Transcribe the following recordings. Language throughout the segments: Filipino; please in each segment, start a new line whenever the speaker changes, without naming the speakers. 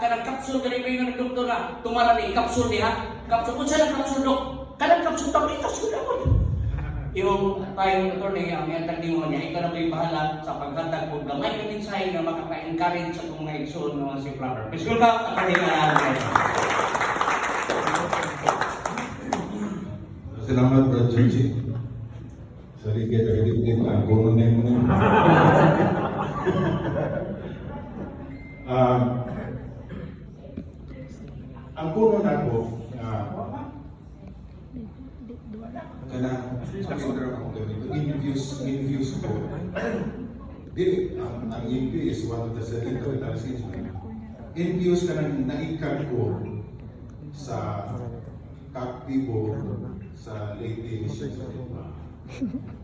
Kanang kapsul kani may nga doktor na tumara ni kapsul niya. Kapsul unsa lang kapsul dok? Kanang kapsul tabi kapsul ako. Yung tayong attorney ang yatag mo niya, ikaw na may bahala sa paghatag og gamay ng mensahe nga makaka-encourage sa mga igsoon nga si Flower. Bisul ka attorney na.
Salamat Brad Chuchi. Sorry kaya tagadi-tagadi ang gono na yun. Ang kuno na ko, kana pagkakita ako ganito, infuse ko. Dili, ang infuse is one of the seven capital sins. Infuse ka na naikag ko sa kaktibo sa late edition.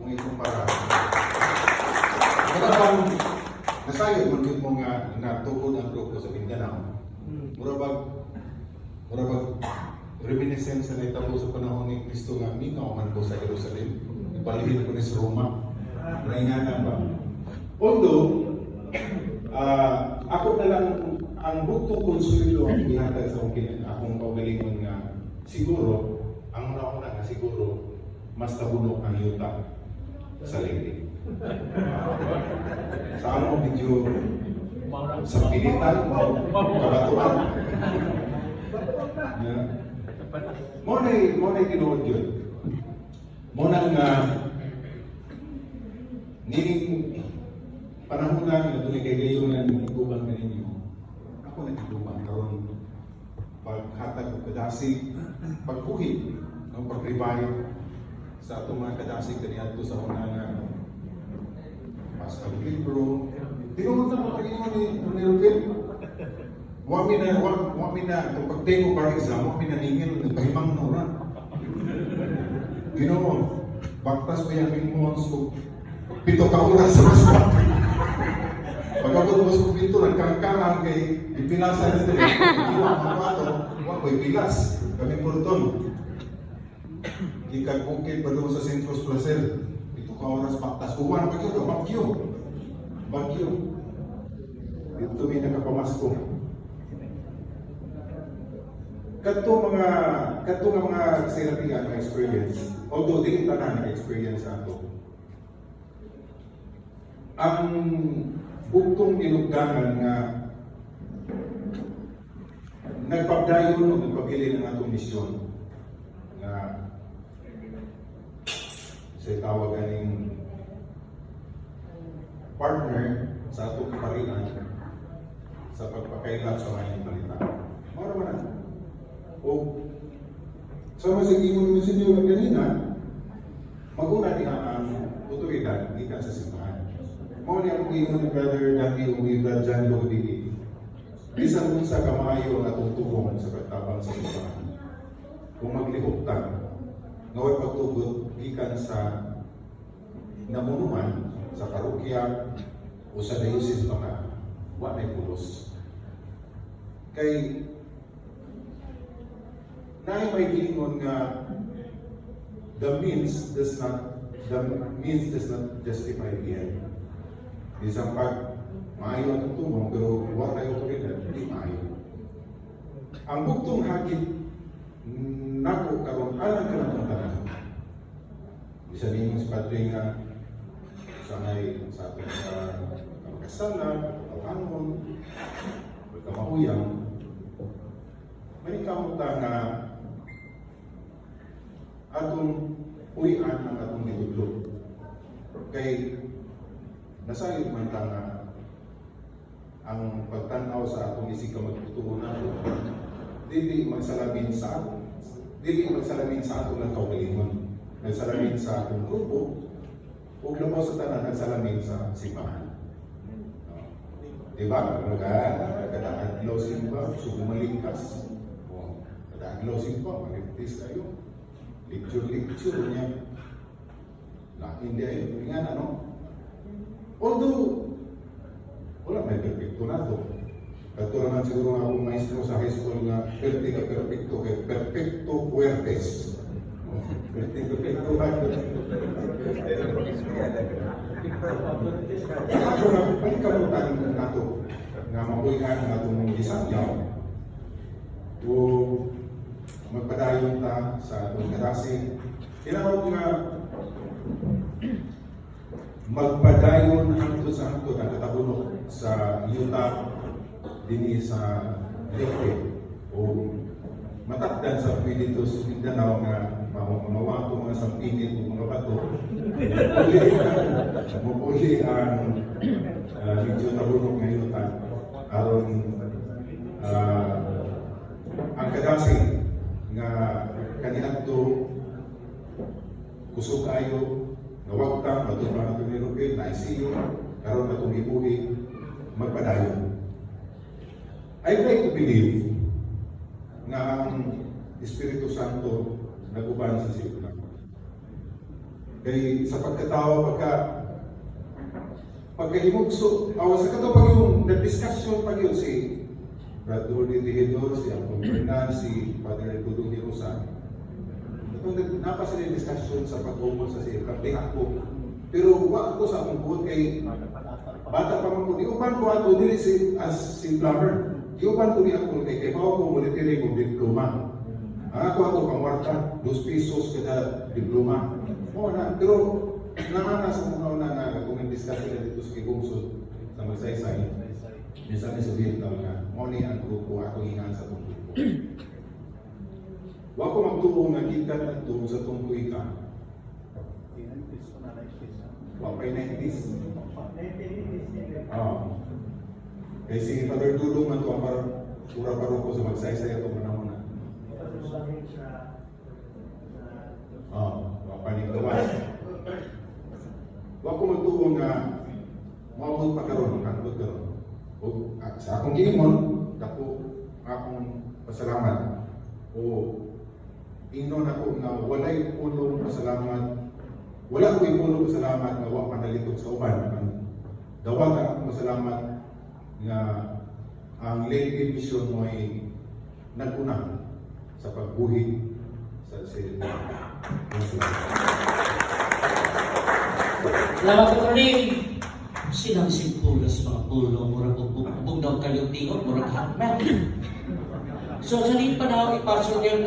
Kung ikumpara. Kaya nasayod mo yung mga natukod ang grupo sa Mindanao. Murabag reminiscence na itabo sa panahon ni Kristo nga minaw man ko sa Jerusalem. Ipalihid ko ni sa Roma. Naingana ba? Although, ako na lang ang buktong konsuelo ang ihatag sa akong pagalingon nga siguro, ang una nga siguro, mas nabunok ang yuta sa lingkid. Sa ano medyo sa pilitan, kabatuan. Mo na tinuod yun. Mo na nga nining panahon na nga doon kay gayon na nagubang na ninyo. Ako nagubang karon paghatag og kadasig, pagkuhi, ng pag-revive sa atong mga kadasig kaniadto sa una nga Pascal Libro. Tinunod na mo ni Ruben. Wami na, itong pag-take for exam, wami na ningin, nagpahimang nora. Ginoo, baktas mo yung mingmons ko, 7 ka oras sa basta. Pagkabot mo sa pinto, nagkangkangan kay ipilasan na sila. Iwak mga ato, wak ko ipilas. Kami purton. Ikag-bukid pa doon sa Centros Placer. 7 ka oras baktas. Uwan, bagyo. Dito may nakapamasko. Kato nga mga sinabihan na experience, although di kita na experience ato, ang buktong inugdangan nga nagpabdayon o nagpabili ng atong misyon nga sa tawag ganing partner sa atong kaparian sa pagpakailan sa mga balita. Mara man na. O sama sa ingon mo sinyo ng ganina, maguna din ang otoridad gikan sa simbahan. Mao ni ang ingon ni Brother Dati Umibra Jan Lodigi. Bisan kung sa kamayo ang atong tubong sa pagtabang sa simbahan. Kung maglihoktan, ngaway pagtugot gikan sa namunuan sa parokya o sa diocese baka wa nay pulos. Kay naay may giingon nga the means does not justify the end. Isang pag maayo ang tutulong pero wa tay otoridad, hindi maayo. Ang buktong hagit nako karon alang ka ng tanan. Bisa ninyo si Padre nga sanay sa ating kasalan, kawangon, kamahuyang, may kamuta nga atong uyan ang atong niludlo. Kay nasayod man ta nga ang pagtanaw sa atong isig ka magtutuon nato, dili magsalamin sa atong ng kaugalingon. Nagsalamin sa atong grupo, o labaw sa tanan, nagsalamin sa simbahan. Diba? Kada-adlaw simba, sugumalingkas. Kada-adlaw simba, maligtis kayo. Lecture niya. Hindi ay, nga na, no? Although, wala may perfecto na to. Kato naman siguro nga akong maestro sa high school nga perfecto kay perfecto puertes. Perfecto ba? Ako na, pagkabutan na to nga mabuhihan nga itong isang yaw o magpadayon ta sa atong karasi. Tinawag nga magpadayon hangtod sa hangtod ang katabunok sa yuta dinhi sa Leyte o matakdan sa pwede sa Mindanao nga mamawa ko mga sampingit o mga bato. Mupuli ang medyo tabunok nga yuta aron ang kadasig nga kaniadto kusog kayo nawag ta matod pa nato ni Rupil na ICU karon atong ibuhi magpadayon. I'd like to believe nga ang Espiritu Santo naguban sa sila. Kay sa pagkatao pagkahimugso sa kato pag yung nag-discussion pag yun si Brad Dordy Tejidor, si Apong Fernan, si Father Tudong Hirosan. Napa sila yung discussion sa pag-umol sa siya, kapag ako. Pero wag ko sa akong buot kay bata pa man ko. Iuban ko ato dili as si plumber. Iuban ko ni ako kay bawa ko monetary kong diploma. Ang ako pangwarta, 2 pesos kada diploma. Oo na, pero naana sa mga una na kung discuss sila dito sa Kigungsod sa Magsaysay. Minsan may sabihin tao nga, muli ang grupo ako ingan sa itong grupo. Wa ko magtuong nga kita at tuong sa itong ka. Wa pa'y 90s. Kaya si Father Dulong man ito ang sura paroko sa Magsaysay ito manamuna. Wa pa ning gawas. Wa ko magtuong nga maabot pa karon, hangtod karon. O sa akong giingon, dako akong pasalamat o ingnon ako na walay pulong pasalamat, wala ko pulong pasalamat nga wa panalitog sa uban. Dawag akong pasalamat nga ang Lady Mission mo ay naguna sa pagbuhi sa silid.
Salamat ka rin. Silang simpulas mga pulo, murag bugnaw kayo tingog, murag hatman. So sa rin pa na ipasok yun,